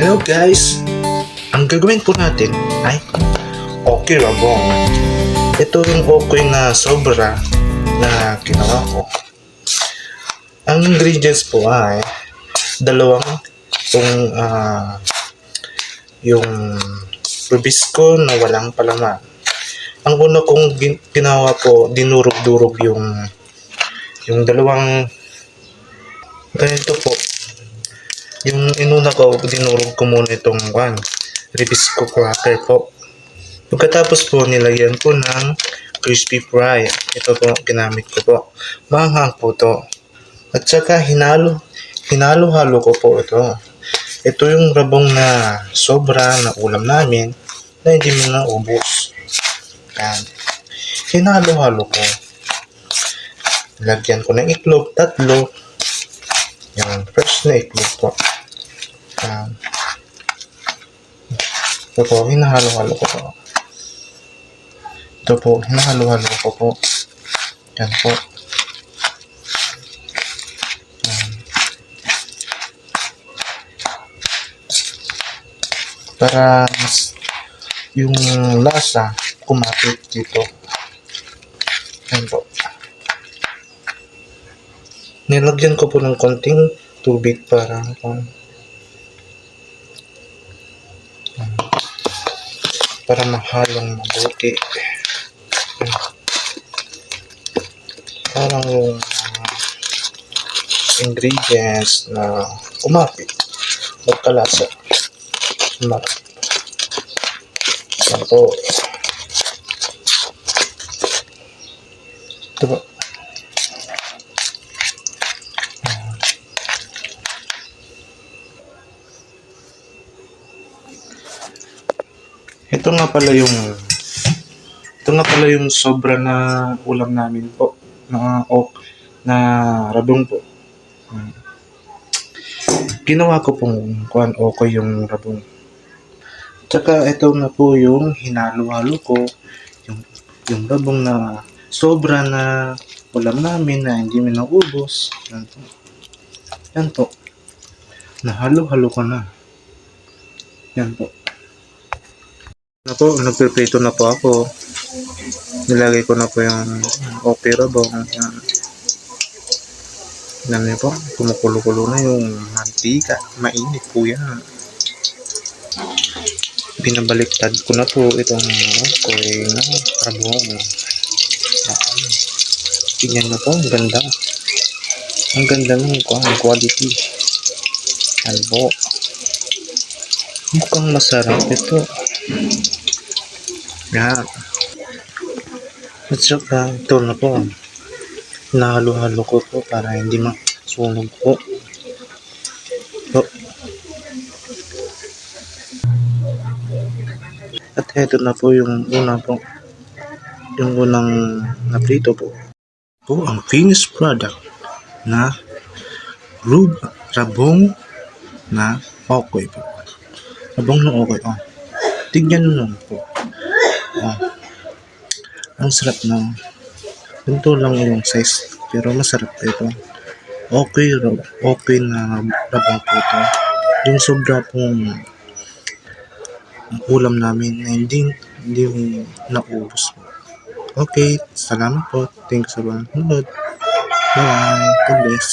Hello guys! Ang gagawin po natin ay okay rabong. Ito yung okay na sobra na ginawa ko. Ang ingredients po ay dalawang yung rubisco na walang palaman. Ang una kong ginawa po, dinurog-durog yung dalawang ganito po. Yung inuna ko, dinurog ko muna itong ribisco cracker po. Pagkatapos po, nilagyan ko ng crispy fry. Ito po, ginamit ko po. Maanghang po to. At saka, hinalo-halo ko po ito. Ito yung rabong na sobra na ulam namin na hindi mo na ubos. Yan. Hinalo-halo ko. Lagyan ko ng itlog, 3. Yan, fresh na itlog po. Ito po, hinahalo-halo ko po. Ito po, hinahalo-halo ko po. Yan po. Para yung lasa kumapit dito. Yan po. Nilagyan ko po ng konting tubig para mahalong mabuti. Parang yung ingredients na kumapit magkalasa. Yan po. Ito po. Ito nga pala yung sobra na ulam namin po na rabong po. Ginawa ko pong okay yung rabong. Tsaka ito na po yung hinalo-halo ko yung rabong na sobra na ulam namin na hindi mo naubos. Yan po. Nahalo-halo ko na. Yan po. Nagpiprito na po ako. Nilagay ko na po yung okay rabong. Yan niyo po, kumukulo-kulo na yung mantika. Mainit po yan. Binabaliktad ko na po itong okay na rabong. Tingnan na po, ang ganda. Ang ganda ng quality. Yan po. Mukhang masarap ito. Yan. At saka ito na po. Nahalo-halo ko po para hindi masunog po. At ito na po yung una po. Yung unang naprito po. Ang finished product na rabong na okay po. Rabong na okay. Tignan nyo naman po. Ang sarap na. Ganito lang yung size. Pero masarap ito. Okay na rabong po ito. Yung sobra pong ulam namin na hindi naubos po. Okay, salamat po. Thanks sa panonood. Bye. God bless.